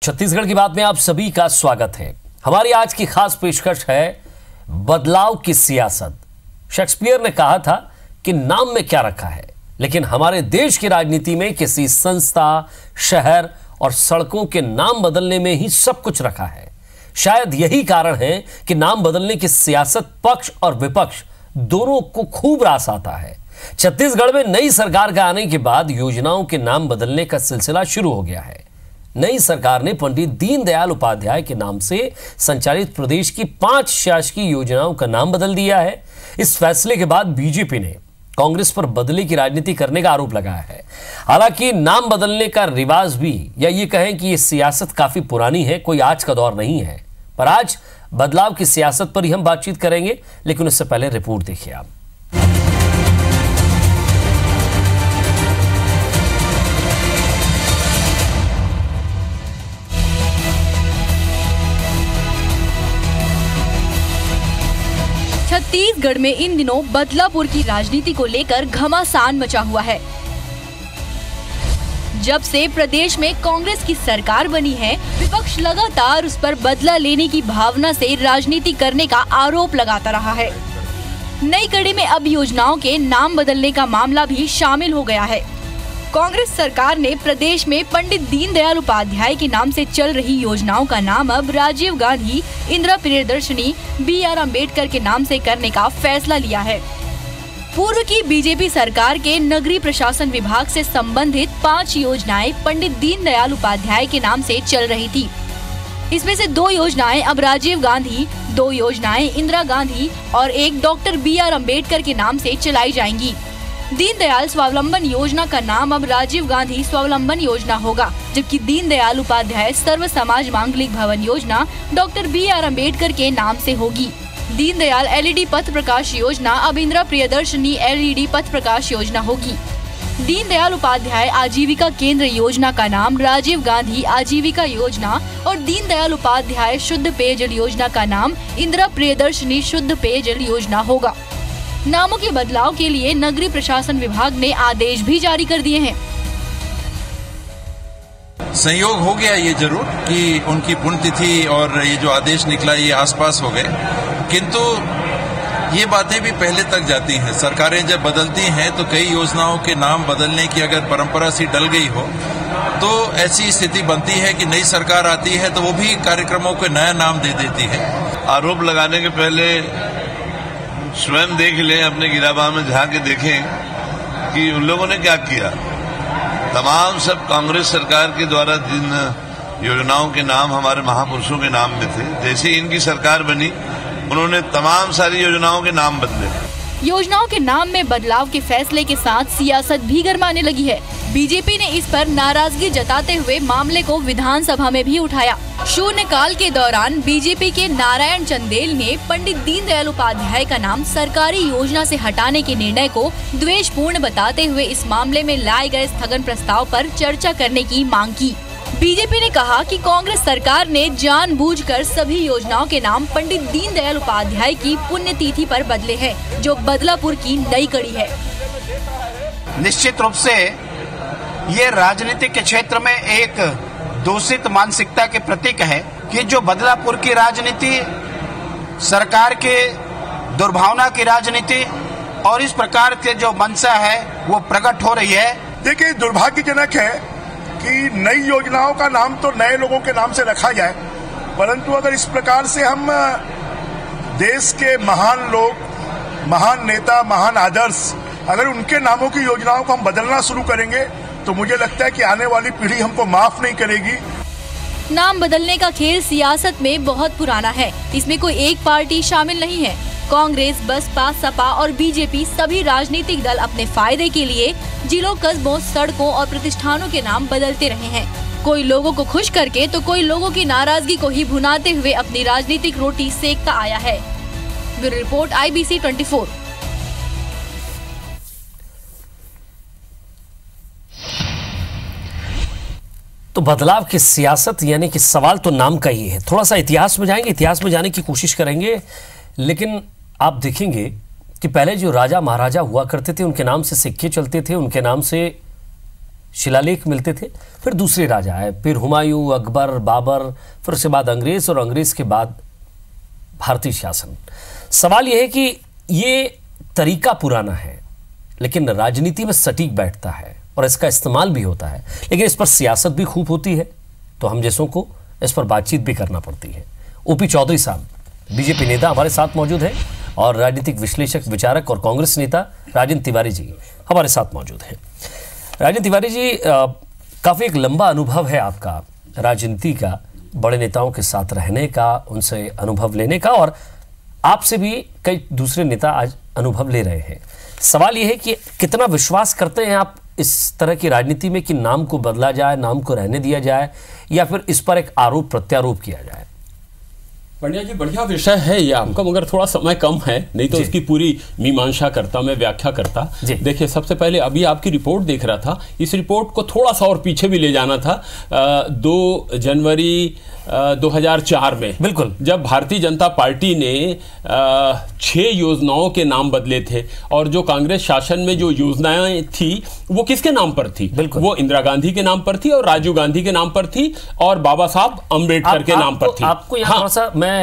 छत्तीसगढ़ की बात में आप सभी का स्वागत है। हमारी आज की खास पेशकश है बदलाव की सियासत। शेक्सपियर ने कहा था कि नाम में क्या रखा है, लेकिन हमारे देश की राजनीति में किसी संस्था, शहर और सड़कों के नाम बदलने में ही सब कुछ रखा है। शायद यही कारण है कि नाम बदलने की सियासत पक्ष और विपक्ष दोनों को खूब रास आता है। छत्तीसगढ़ में नई सरकार के आने के बाद योजनाओं के नाम बदलने का सिलसिला शुरू हो गया है। नई सरकार ने पंडित दीनदयाल उपाध्याय के नाम से संचालित प्रदेश की 5 शासकीय योजनाओं का नाम बदल दिया है। इस फैसले के बाद बीजेपी ने कांग्रेस पर बदले की राजनीति करने का आरोप लगाया है। हालांकि नाम बदलने का रिवाज भी, या ये कहें कि ये सियासत काफी पुरानी है, कोई आज का दौर नहीं है। पर आज बदलाव की सियासत पर ही हम बातचीत करेंगे, लेकिन उससे पहले रिपोर्ट देखिए आप। छत्तीसगढ़ में इन दिनों बदलापुर की राजनीति को लेकर घमासान मचा हुआ है। जब से प्रदेश में कांग्रेस की सरकार बनी है, विपक्ष लगातार उस पर बदला लेने की भावना से राजनीति करने का आरोप लगाता रहा है। नई कड़ी में अब योजनाओं के नाम बदलने का मामला भी शामिल हो गया है। कांग्रेस सरकार ने प्रदेश में पंडित दीनदयाल उपाध्याय के नाम से चल रही योजनाओं का नाम अब राजीव गांधी, इंदिरा प्रियदर्शनी, BR अम्बेडकर के नाम से करने का फैसला लिया है। पूर्व की बीजेपी सरकार के नगरीय प्रशासन विभाग से संबंधित 5 योजनाएं पंडित दीनदयाल उपाध्याय के नाम से चल रही थी। इसमें से 2 योजनाएं अब राजीव गांधी, 2 योजनाएं इंदिरा गांधी और एक डॉक्टर BR अम्बेडकर के नाम से चलाई जाएंगी। दीनदयाल स्वावलंबन योजना का नाम अब राजीव गांधी स्वावलंबन योजना होगा, जबकि दीनदयाल उपाध्याय सर्व समाज मांगलिक भवन योजना डॉक्टर BR अम्बेडकर के नाम से होगी। दीनदयाल LED पथ प्रकाश योजना अब इंदिरा प्रियदर्शनी LED पथ प्रकाश योजना होगी। दीनदयाल उपाध्याय आजीविका केंद्र योजना का नाम राजीव गांधी आजीविका योजना और दीनदयाल उपाध्याय शुद्ध पेयजल योजना का नाम इंदिरा प्रियदर्शनी शुद्ध पेयजल योजना होगा। नामों के बदलाव के लिए नगरीय प्रशासन विभाग ने आदेश भी जारी कर दिए हैं। संयोग हो गया ये जरूर कि उनकी पुण्यतिथि और ये जो आदेश निकला ये आसपास हो गए, किंतु ये बातें भी पहले तक जाती हैं। सरकारें जब बदलती हैं तो कई योजनाओं के नाम बदलने की अगर परंपरा सी डल गई हो तो ऐसी स्थिति बनती है कि नई सरकार आती है तो वो भी कार्यक्रमों को नया नाम दे देती है। आरोप लगाने के पहले स्वयं देख लें, अपने गिराबान में झांक के देखें कि उन लोगों ने क्या किया। तमाम सब कांग्रेस सरकार के द्वारा जिन योजनाओं के नाम हमारे महापुरुषों के नाम में थे, जैसे इनकी सरकार बनी उन्होंने तमाम सारी योजनाओं के नाम बदले। योजनाओं के नाम में बदलाव के फैसले के साथ सियासत भी गरमाने लगी है। बीजेपी ने इस पर नाराजगी जताते हुए मामले को विधानसभा में भी उठाया। शून्यकाल के दौरान बीजेपी के नारायण चंदेल ने पंडित दीनदयाल उपाध्याय का नाम सरकारी योजना से हटाने के निर्णय को द्वेषपूर्ण बताते हुए इस मामले में लाए गए स्थगन प्रस्ताव पर चर्चा करने की मांग की। बीजेपी ने कहा कि कांग्रेस सरकार ने जानबूझकर सभी योजनाओं के नाम पंडित दीनदयाल उपाध्याय की पुण्यतिथि पर बदले हैं, जो बदलापुर की नई कड़ी है। निश्चित रूप से ये राजनीति के क्षेत्र में एक दूषित मानसिकता के प्रतीक है कि जो बदलापुर की राजनीति, सरकार के दुर्भावना की राजनीति और इस प्रकार के जो मंशा है वो प्रकट हो रही है। देखिए, दुर्भाग्यजनक है कि नई योजनाओं का नाम तो नए लोगों के नाम से रखा जाए, परंतु अगर इस प्रकार से हम देश के महान लोग, महान नेता, महान आदर्श, अगर उनके नामों की योजनाओं को हम बदलना शुरू करेंगे तो मुझे लगता है कि आने वाली पीढ़ी हमको माफ नहीं करेगी। नाम बदलने का खेल सियासत में बहुत पुराना है। इसमें कोई एक पार्टी शामिल नहीं है। कांग्रेस, बसपा, सपा और बीजेपी सभी राजनीतिक दल अपने फायदे के लिए जिलों, कस्बों, सड़कों और प्रतिष्ठानों के नाम बदलते रहे हैं। कोई लोगों को खुश करके तो कोई लोगों की नाराजगी को ही भुनाते हुए अपनी राजनीतिक रोटी सेकता आया है। Bureau report, IBC 24। तो बदलाव की सियासत यानी कि सवाल तो नाम का ही है। थोड़ा सा इतिहास में जाएंगे, इतिहास में जाने की कोशिश करेंगे, लेकिन आप देखेंगे कि पहले जो राजा महाराजा हुआ करते थे उनके नाम से सिक्के चलते थे, उनके नाम से शिलालेख मिलते थे, फिर दूसरे राजा आए, फिर हुमायूं, अकबर, बाबर, फिर उसके बाद अंग्रेज और अंग्रेज के बाद भारतीय शासन। सवाल यह है कि ये तरीका पुराना है लेकिन राजनीति में सटीक बैठता है और इसका इस्तेमाल भी होता है, लेकिन इस पर सियासत भी खूब होती है, तो हम जैसों को इस पर बातचीत भी करना पड़ती है। ओपी चौधरी साहब बीजेपी नेता हमारे साथ मौजूद हैं और राजनीतिक विश्लेषक, विचारक और कांग्रेस नेता राजेंद्र तिवारी जी हमारे साथ मौजूद हैं। राजेंद्र तिवारी जी, काफ़ी एक लंबा अनुभव है आपका राजनीति का, बड़े नेताओं के साथ रहने का, उनसे अनुभव लेने का, और आपसे भी कई दूसरे नेता आज अनुभव ले रहे हैं। सवाल यह है कि कितना विश्वास करते हैं आप इस तरह की राजनीति में कि नाम को बदला जाए, नाम को रहने दिया जाए, या फिर इस पर एक आरोप प्रत्यारोप किया जाए? पंड्या जी, बढ़िया विषय है ये आपका, मगर थोड़ा समय कम है, नहीं तो इसकी पूरी मीमांसा करता, मैं व्याख्या करता। देखिए, सबसे पहले अभी आपकी रिपोर्ट देख रहा था, इस रिपोर्ट को थोड़ा सा और पीछे भी ले जाना था। 2 जनवरी 2004 में, बिल्कुल, जब भारतीय जनता पार्टी ने 6 योजनाओं के नाम बदले थे, और जो कांग्रेस शासन में जो योजनाएं थी वो किसके नाम पर थी? वो इंदिरा गांधी के नाम पर थी और राजीव गांधी के नाम पर थी और बाबा साहब अंबेडकर के नाम पर थी। आपको यहाँ थोड़ा सा मैं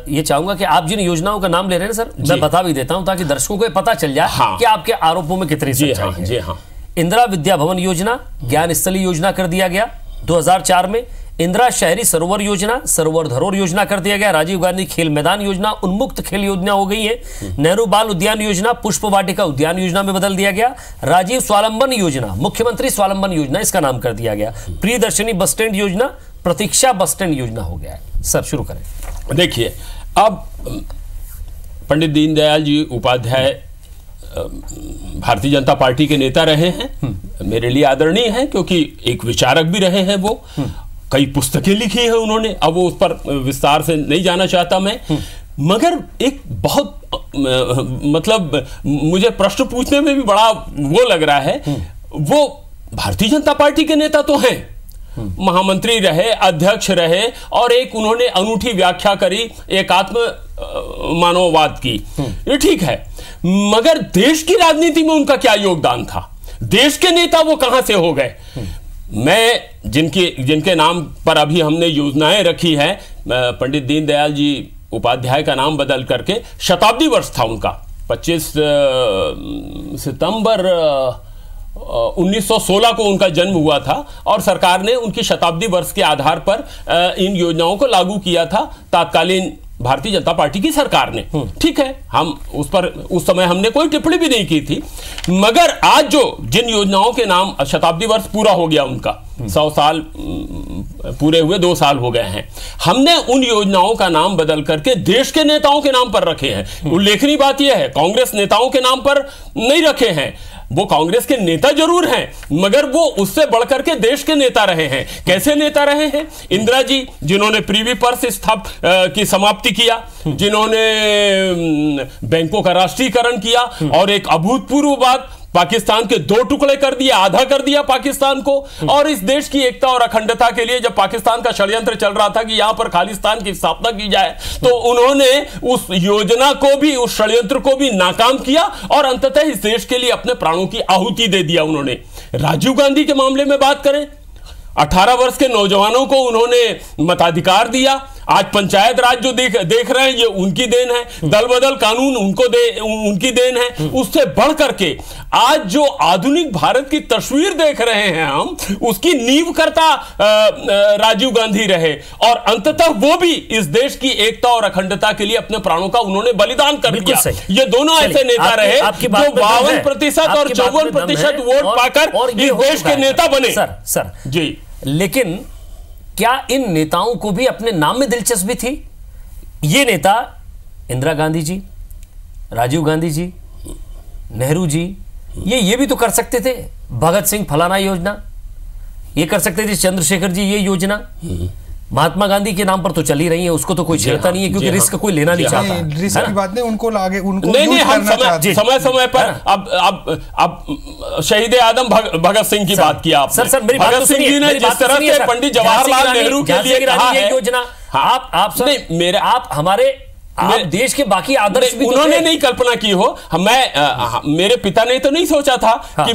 ये चाहूंगा कि आप जिन योजनाओं का नाम ले रहे हैं सर, मैं बता भी देता हूं ताकि दर्शकों को पता चल जाए कि आपके आरोपों में कितनी सच्चाई है। जी हाँ। इंदिरा विद्या भवन योजना ज्ञान स्थली योजना कर दिया गया 2004 में। इंदिरा शहरी सरोवर योजना सरोवर धरोहर योजना कर दिया गया। राजीव गांधी खेल मैदान योजना उन्मुक्त खेल योजना हो गई है। नेहरू बाल उद्यान योजना पुष्प वाटिका उद्यान योजना में बदल दिया गया। राजीव स्वावलंबन योजना मुख्यमंत्री स्वावलंबन योजना इसका नाम कर दिया गया। प्रियदर्शनी बस स्टैंड योजना प्रतीक्षा बस स्टैंड योजना हो गया है। सर शुरू करें। देखिए, अब पंडित दीनदयाल जी उपाध्याय भारतीय जनता पार्टी के नेता रहे हैं, मेरे लिए आदरणीय है क्योंकि एक विचारक भी रहे हैं। वो कई पुस्तकें लिखी हैं उन्होंने, अब वो उस पर विस्तार से नहीं जाना चाहता मैं, मगर एक बहुत मतलब मुझे प्रश्न पूछने में भी बड़ा वो लग रहा है। वो भारतीय जनता पार्टी के नेता तो हैं, महामंत्री रहे, अध्यक्ष रहे, और एक उन्होंने अनूठी व्याख्या करी एकात्म मानववाद की, ये ठीक है, मगर देश की राजनीति में उनका क्या योगदान था? देश के नेता वो कहां से हो गए? मैं जिनके नाम पर अभी हमने योजनाएं रखी है, पंडित दीनदयाल जी उपाध्याय का नाम बदल करके शताब्दी वर्ष था उनका, 25 सितंबर 1916 को उनका जन्म हुआ था और सरकार ने उनकी शताब्दी वर्ष के आधार पर इन योजनाओं को लागू किया था तात्कालीन भारतीय जनता पार्टी की सरकार ने। ठीक है, हम उस पर उस समय हमने कोई टिप्पणी भी नहीं की थी, मगर आज जो जिन योजनाओं के नाम शताब्दी वर्ष पूरा हो गया उनका, 100 साल पूरे हुए, 2 साल हो गए हैं, हमने उन योजनाओं का नाम बदल करके देश के नेताओं के नाम पर रखे हैं। उल्लेखनीय बात यह है, कांग्रेस नेताओं के नाम पर नहीं रखे हैं। वो कांग्रेस के नेता जरूर हैं, मगर वो उससे बढ़कर के देश के नेता रहे हैं। कैसे नेता रहे हैं? इंदिरा जी, जिन्होंने प्रीवी पर्स की समाप्ति किया, जिन्होंने बैंकों का राष्ट्रीयकरण किया, और एक अभूतपूर्व बात, पाकिस्तान के 2 टुकड़े कर दिया, आधा कर दिया पाकिस्तान को, और इस देश की एकता और अखंडता के लिए जब पाकिस्तान का षड्यंत्र चल रहा था कि यहां पर खालिस्तान की स्थापना की जाए, तो उन्होंने उस योजना को भी, उस षड्यंत्र को भी नाकाम किया और अंततः इस देश के लिए अपने प्राणों की आहुति दे दिया उन्होंने। राजीव गांधी के मामले में बात करें, 18 वर्ष के नौजवानों को उन्होंने मताधिकार दिया। आज पंचायत राज जो देख रहे हैं, ये उनकी देन है। दल बदल कानून उनकी देन है। उससे बढ़ करके आज जो आधुनिक भारत की तस्वीर देख रहे हैं हम, उसकी नींव करता राजीव गांधी रहे, और अंततः वो भी इस देश की एकता और अखंडता के लिए अपने प्राणों का उन्होंने बलिदान कर दिया। ये दोनों ऐसे नेता रहे जो 52% और 54% वोट पाकर इस देश के नेता बने। सर जी, लेकिन क्या इन नेताओं को भी अपने नाम में दिलचस्पी थी? ये नेता इंदिरा गांधी जी, राजीव गांधी जी, नेहरू जी, ये भी तो कर सकते थे। भगत सिंह फलाना योजना ये कर सकते थे, चंद्रशेखर जी ये योजना, महात्मा गांधी के नाम पर तो चली रही है, उसको तो कोई छेड़ता नहीं है क्योंकि रिस्क कोई लेना नहीं चाहता। रिस्क की बात नहीं, उनको लागे, उनको नहीं, हम समय समय पर अब शहीद आदम भगत सिंह की बात किया आपने। सर मेरी बात भगत सिंह जी ने जिस तरह से पंडित जवाहरलाल नेहरू के लिए कहा है योजना, आप हमारे आप देश के बाकी आदर्श भी उन्होंने नहीं कल्पना की हो। मेरे पिता ने तो नहीं सोचा था कि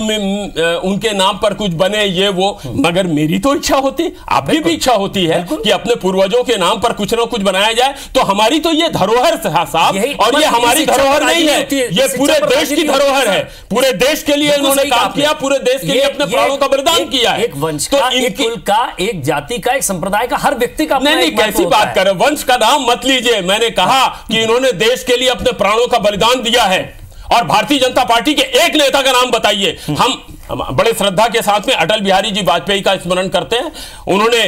उनके नाम पर कुछ बने ये वो, मगर मेरी तो इच्छा होती, आपकी भी इच्छा होती है कि अपने पूर्वजों के नाम पर कुछ ना कुछ बनाया जाए। तो हमारी तो ये धरोहर साहब, और ये हमारी धरोहर नहीं है, ये पूरे देश की धरोहर है। पूरे देश के लिए उन्होंने काम किया, पूरे देश के लिए अपने प्राणों का बलिदान किया है। एक वंश का, एक कुल का, एक जाति का, एक संप्रदाय का, हर व्यक्ति का नहीं, कैसी बात कर रहे, वंश का नाम मत लीजिए। मैंने कहा कि इन्होंने देश के लिए अपने प्राणों का बलिदान दिया है। और भारतीय जनता पार्टी के एक नेता का नाम बताइए। हम बड़े श्रद्धा के साथ में अटल बिहारी जी वाजपेयी का स्मरण करते हैं। उन्होंने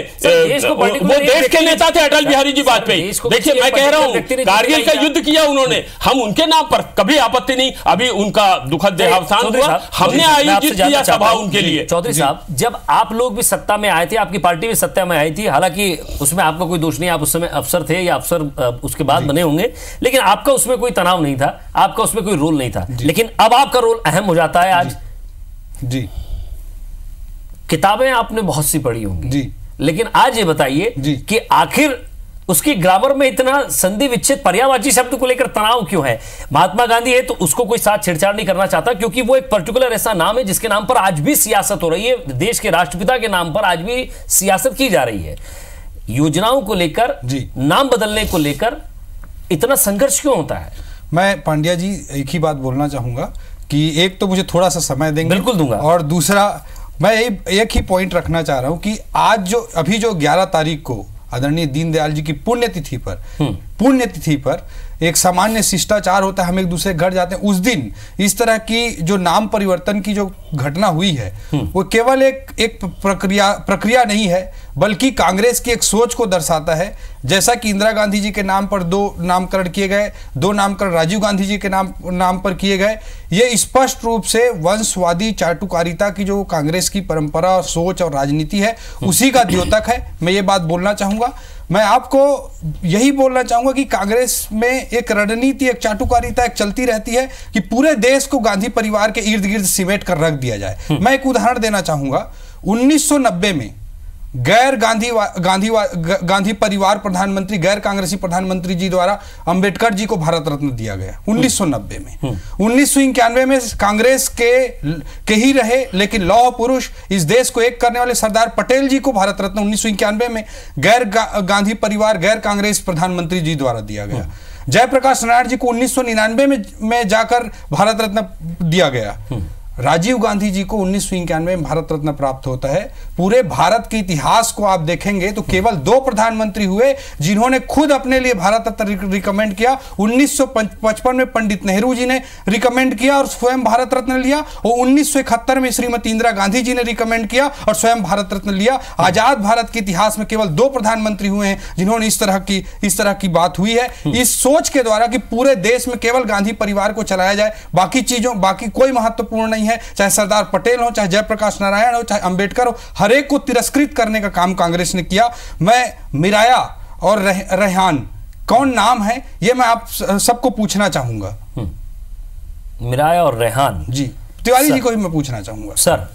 वो देश के नेता थे अटल बिहारी जी वाजपेयी। देखिए, मैं कह रहा हूं कारगिल का युद्ध किया उन्होंने, हम उनके नाम पर कभी आपत्ति नहीं। अभी उनका दुखद देहावसान हुआ, हमने आयोजित किया सभा उनके लिए। चौधरी साहब, जब आप लोग भी सत्ता में आए थे, आपकी पार्टी भी सत्ता में आई थी, हालांकि उसमें आपका कोई दोष नहीं, आप उस समय अफसर थे या अफसर उसके बाद बने होंगे, लेकिन आपका उसमें कोई तनाव नहीं था, आपका उसमें कोई रोल नहीं था। लेकिन अब आपका रोल अहम हो जाता है आज। जी, किताबें आपने बहुत सी पढ़ी होंगी जी, लेकिन आज ये बताइए कि आखिर उसकी ग्रामर में इतना संधि विच्छेद पर्यायवाची शब्द को लेकर तनाव क्यों है? महात्मा गांधी है तो उसको कोई साथ छेड़छाड़ नहीं करना चाहता, क्योंकि वो एक पर्टिकुलर ऐसा नाम है जिसके नाम पर आज भी सियासत हो रही है। देश के राष्ट्रपिता के नाम पर आज भी सियासत की जा रही है। योजनाओं को लेकर, नाम बदलने को लेकर इतना संघर्ष क्यों होता है? मैं पांड्या जी एक ही बात बोलना चाहूंगा कि एक तो मुझे थोड़ा सा समय देंगे, बिल्कुल दूंगा, और दूसरा मैं एक ही पॉइंट रखना चाह रहा हूं कि आज जो अभी जो 11 तारीख को आदरणीय दीनदयाल जी की पुण्यतिथि पर एक सामान्य शिष्टाचार होता है, हम एक दूसरे घर जाते हैं। उस दिन इस तरह की जो नाम परिवर्तन की जो घटना हुई है वो केवल एक प्रक्रिया नहीं है, बल्कि कांग्रेस की एक सोच को दर्शाता है। जैसा कि इंदिरा गांधी जी के नाम पर 2 नामकरण किए गए, 2 नामकरण राजीव गांधी जी के नाम पर किए गए, ये स्पष्ट रूप से वंशवादी चाटुकारिता की जो कांग्रेस की परंपरा और सोच और राजनीति है उसी का द्योतक है। मैं ये बात बोलना चाहूंगा। मैं आपको यही बोलना चाहूंगा कि कांग्रेस में एक रणनीति, एक चाटुकारिता एक चलती रहती है कि पूरे देश को गांधी परिवार के इर्द गिर्द सिमेट कर रख दिया जाए। मैं एक उदाहरण देना चाहूंगा। 1990 में गैर गांधी परिवार प्रधानमंत्री, गैर कांग्रेसी प्रधानमंत्री जी द्वारा अंबेडकर जी को भारत रत्न दिया गया 1990 में। 1991 में कांग्रेस के ही रहे लेकिन लौह पुरुष, इस देश को एक करने वाले सरदार पटेल जी को भारत रत्न 1991 में गैर गांधी परिवार, गैर कांग्रेस प्रधानमंत्री जी द्वारा दिया गया। जयप्रकाश नारायण जी को 1999 में जाकर भारत रत्न दिया गया। राजीव गांधी जी को 1991 में भारत रत्न प्राप्त होता है। पूरे भारत के इतिहास को आप देखेंगे तो केवल 2 प्रधानमंत्री हुए जिन्होंने खुद अपने लिए भारत रत्न रिकमेंड किया। 1955 में पंडित नेहरू जी ने रिकमेंड किया और स्वयं भारत रत्न लिया, और 1971 में श्रीमती इंदिरा गांधी जी ने रिकमेंड किया और स्वयं भारत रत्न लिया। आजाद भारत के इतिहास में केवल 2 प्रधानमंत्री हुए हैं जिन्होंने इस तरह की बात हुई है, इस सोच के द्वारा कि पूरे देश में केवल गांधी परिवार को चलाया जाए, बाकी कोई महत्वपूर्ण नहीं है। चाहे सरदार पटेल हो, चाहे जयप्रकाश नारायण हो, चाहे अंबेडकर हो, हर एक को तिरस्कृत करने का काम कांग्रेस ने किया। मैं मिराया और रेहान कौन नाम है ये मैं आप सबको पूछना चाहूंगा। मिराया और रेहान जी, तिवारी जी को भी मैं पूछना चाहूंगा। सर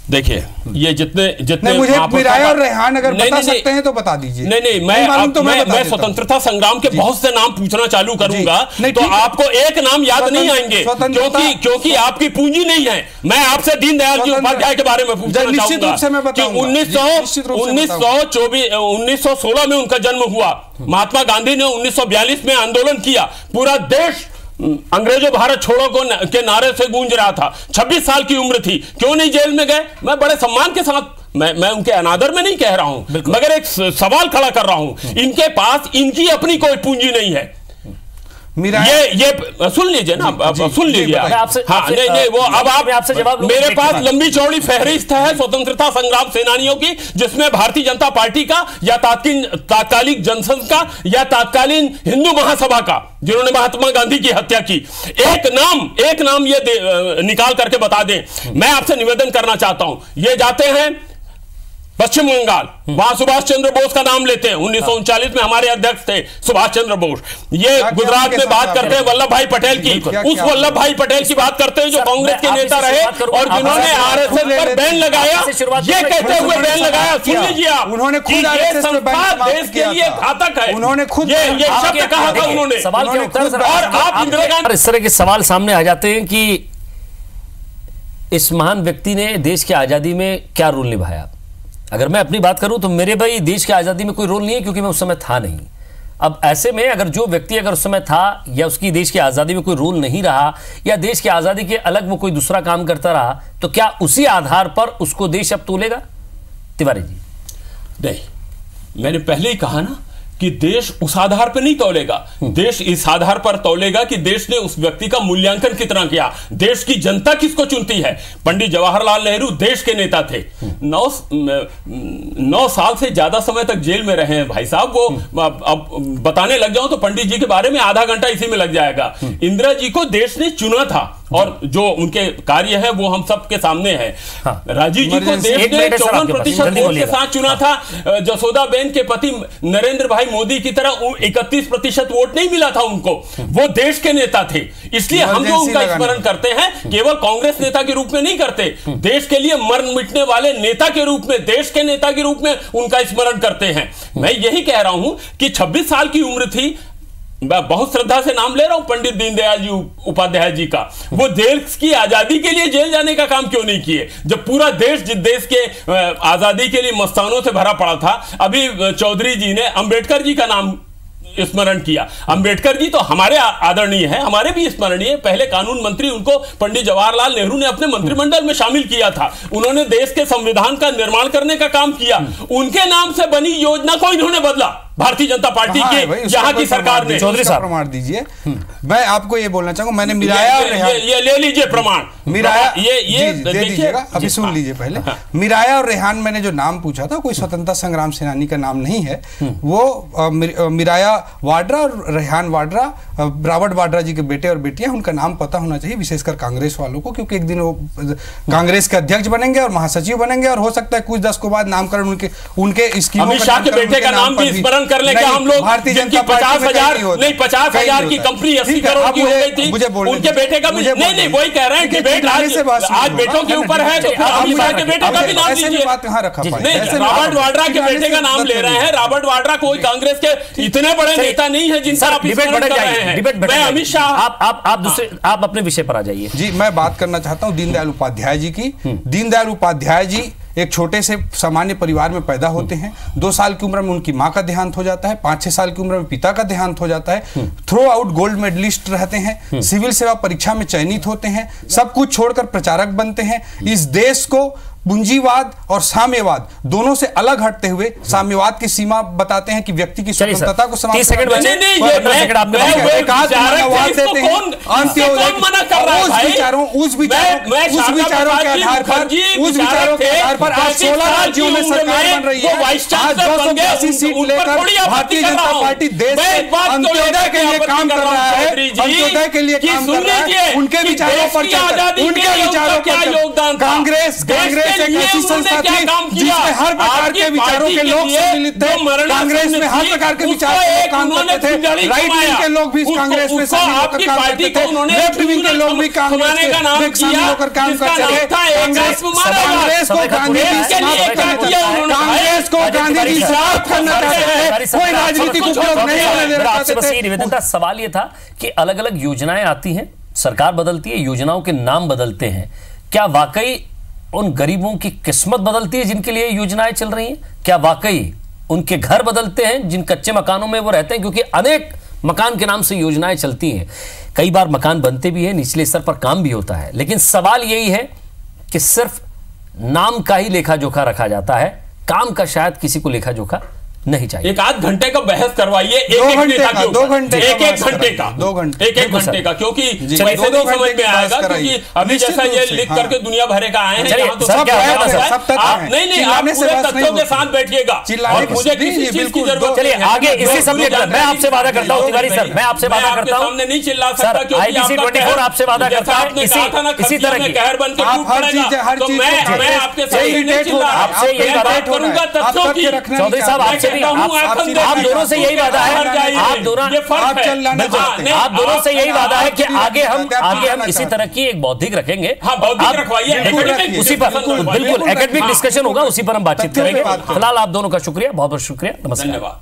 देखिए, ये जितने मुझे मिराया और रेहान अगर बता सकते हैं तो बता दीजिए। नहीं, मैं स्वतंत्रता संग्राम के बहुत से नाम पूछना चालू करूंगा तो आपको एक नाम याद नहीं आएंगे, क्योंकि आपकी पूंजी नहीं है। मैं आपसे दीनदयाल जी उपाध्याय के बारे में पूछना चाहूंगा कि 1916 में उनका जन्म हुआ। महात्मा गांधी ने 1942 में आंदोलन किया, पूरा देश अंग्रेजों भारत छोड़ो के नारे से गूंज रहा था। 26 साल की उम्र थी, क्यों नहीं जेल में गए? मैं बड़े सम्मान के साथ, मैं उनके अनादर में नहीं कह रहा हूं, मगर एक सवाल खड़ा कर रहा हूं। इनके पास इनकी अपनी कोई पूंजी नहीं है। ये सुन लीजिए ना, सुन लीजिए आप। हाँ, नहीं वो अब आप आपसे जवाब। मेरे पास लंबी चौड़ी फहरिस्त है स्वतंत्रता संग्राम सेनानियों की, जिसमें भारतीय जनता पार्टी का या तात्कालिक जनसंघ का या तात्कालीन हिंदू महासभा का, जिन्होंने महात्मा गांधी की हत्या की। एक नाम ये निकाल करके बता दें। मैं आपसे निवेदन करना चाहता हूं। ये जाते हैं पश्चिम बंगाल, वहां सुभाष चंद्र बोस का नाम लेते हैं। 1939 में हमारे अध्यक्ष थे सुभाष चंद्र बोस। ये गुजरात में बात करते हैं वल्लभ भाई पटेल की, उस वल्लभ भाई पटेल की बात करते हैं जो कांग्रेस के नेता रहे और जिन्होंने आरएसएस पर बैन लगाया। ये कहते हुए बैन लगाया, सुन लीजिए आप, उन्होंने खुद आरएसएस पर देश के लिए घातक है, उन्होंने खुद ये शब्द कहा था उन्होंने। सवाल के उत्तर और आप इंदिरा गांधी, इस तरह के सवाल सामने आ जाते हैं कि इस महान व्यक्ति ने देश की आजादी में क्या रोल निभाया। अगर मैं अपनी बात करूं तो मेरे भाई देश की आजादी में कोई रोल नहीं है, क्योंकि मैं उस समय था नहीं। अब ऐसे में अगर जो व्यक्ति अगर उस समय था या उसकी देश की आजादी में कोई रोल नहीं रहा या देश की आजादी के अलग वो कोई दूसरा काम करता रहा, तो क्या उसी आधार पर उसको देश अब तोलेगा? तिवारी जी, नहीं, मैंने पहले ही कहा ना कि देश उस आधार पर नहीं तौलेगा, देश इस आधार पर तौलेगा कि देश ने उस व्यक्ति का मूल्यांकन कितना किया, देश की जनता किसको चुनती है। पंडित जवाहरलाल नेहरू देश के नेता थे, 9 साल से ज्यादा समय तक जेल में रहे हैं भाई साहब। वो अब बताने लग जाऊं तो पंडित जी के बारे में आधा घंटा इसी में लग जाएगा। इंदिरा जी को देश ने चुना था और जो उनके कार्य है वो हम सबके सामने है। राजीव जी को देश ने 54% वोट के साथ चुना था। जसोदा बेन के पति नरेंद्र भाई मोदी की तरह 31% वोट नहीं मिला था उनको, वो देश के नेता थे। इसलिए हम जो उनका स्मरण करते हैं केवल कांग्रेस नेता के रूप में नहीं करते, देश के लिए मर मिटने वाले नेता के रूप में, देश के नेता के रूप में उनका स्मरण करते हैं। मैं यही कह रहा हूं कि 26 साल की उम्र थी, मैं बहुत श्रद्धा से नाम ले रहा हूं पंडित दीनदयाल जी उपाध्याय जी का। वो देश की आजादी के लिए जेल जाने का काम क्यों नहीं किए, जब पूरा देश जिस देश के आजादी के लिए मस्तानों से भरा पड़ा था। अभी चौधरी जी ने अंबेडकर जी का नाम स्मरण किया। अंबेडकर जी तो हमारे आदरणीय हैं, हमारे भी स्मरणीय। पहले कानून मंत्री उनको पंडित जवाहरलाल नेहरू ने अपने मंत्रिमंडल में शामिल किया था। उन्होंने देश के संविधान का निर्माण करने का काम किया। उनके नाम से बनी योजना को इन्होंने बदला भारतीय जनता पार्टी के यहाँ की सरकार ने। चौधरी साहब प्रमाण दीजिए। मैं आपको ये बोलना चाहूंगा, मैंने मिराया और रेहान, ये ले लीजिए प्रमाण, मिराया ये दे दीजिएगा, अभी सुन लीजिए पहले। मिराया और रेहान मैंने जो नाम पूछा था कोई स्वतंत्रता संग्राम सेनानी का नाम नहीं है। वो मिराया वाड्रा और रेहान वाड्रा रॉबर्ट वाड्रा जी के बेटे और बेटियां, उनका नाम पता होना चाहिए विशेषकर कांग्रेस वालों को, क्योंकि एक दिन वो कांग्रेस के अध्यक्ष बनेंगे और महासचिव बनेंगे और हो सकता है कुछ दशक के बाद नामकरण उनके स्कीमों अमित शाह के बेटे का नाम भी स्मरण कर ले क्या हम लोग, भारतीय जनता पार्टी 50,000 की कंपनी 80 करोड़ की हो गई थी, उनके बेटे का भी नहीं वही कह रहे हैं कि आज बेटों के ऊपर है, तो फिर अमित शाह के बेटे का भी नाम लीजिए। रॉबर्ट वाड्रा के बेटे का नाम ले रहे हैं। रॉबर्ट वाड्रा कोई कांग्रेस के इतने बड़े नेता नहीं है जिनका आप स्मरण कर रहे हैं। मैं अमित शाह, आप अपने विषय पर आ जाइए। जी, मैं बात करना चाहता हूं दीनदयाल उपाध्याय जी की। दीनदयाल उपाध्याय जी एक छोटे से सामान्य परिवार में पैदा होते हैं। 2 साल की उम्र में उनकी मां का देहांत हो जाता है। 5-6 साल की उम्र में पिता का देहांत हो जाता है। थ्रो आउट गोल्ड मेडलिस्ट रहते हैं। सिविल सेवा परीक्षा में चयनित होते हैं। सब कुछ छोड़कर प्रचारक बनते हैं। इस देश को पूंजीवाद और साम्यवाद दोनों से अलग हटते हुए साम्यवाद की सीमा बताते हैं कि व्यक्ति की स्वतंत्रता को समाप्त करते हैं। उस विचारों के आधार पर आज 16 राज्यों में सरकार बन रही है। आज 282 सीट लेकर भारतीय जनता पार्टी देश में अंत्योदय के लिए काम कर रहा है। अंत्योदय के लिए काम कर रहा है। उनके विचारों पर योगदान कांग्रेस एक ऐसी संस्था थी जिसमें हर प्रकार के विचारों के लोग सम्मिलित थे। कांग्रेस में हर प्रकार के विचार के लोग काम करते थे। राइट विंग के लोग भी इस कांग्रेस में शामिल होकर काम करते थे। लेफ्ट विंग के लोग भी कांग्रेस में शामिल होकर काम करते थे। कांग्रेस को गांधी जी समाप्त करना चाहते थे। कोई राजनीतिक उपयोग नहीं होने देना चाहते थे। सवाल ये था कि अलग अलग योजनाएं आती हैं, सरकार बदलती है, योजनाओं के नाम बदलते हैं। क्या वाकई उन गरीबों की किस्मत बदलती है जिनके लिए योजनाएं चल रही हैं? क्या वाकई उनके घर बदलते हैं जिन कच्चे मकानों में वो रहते हैं? क्योंकि अनेक मकान के नाम से योजनाएं चलती हैं। कई बार मकान बनते भी हैं, निचले स्तर पर काम भी होता है, लेकिन सवाल यही है कि सिर्फ नाम का ही लेखा जोखा रखा जाता है, काम का शायद किसी को लेखा जोखा नहीं चाहिए। एक आध घंटे का बहस करवाइए, एक घंटे का, क्योंकि वैसे नहीं समझ में आएगा, क्योंकि अभी जैसा ये लिख करके दुनिया भरे का आए हैं, नहीं आप पूरे तथ्यों के साथ बैठिएगा और मुझे किसी चीज की जरूरत। चलिए आगे इसी सब्जेक्ट पर मैं आपसे वादा करता हूं तिवारी सर, मैं आपसे वादा करता हूं, नहीं चिल्ला सकता क्योंकि IBC 24 आपसे वादा करता है इसी तरह की कहर बन के टूट पड़ेगा, तो मैं आपके साथ नहीं चिल्ला, आपसे यही वादा करूंगा तथ्यों की। चौधरी साहब आपसे भी आप दोनों से यही वादा है, आप दोनों से यही वादा है कि आगे हम इसी तरह की एक बौद्धिक रखेंगे। हाँ, बौद्धिक रखवाइए, उसी पर बिल्कुल एकेडमिक डिस्कशन होगा, उसी पर हम बातचीत करेंगे। फिलहाल आप दोनों का शुक्रिया, बहुत बहुत शुक्रिया, नमस्कार।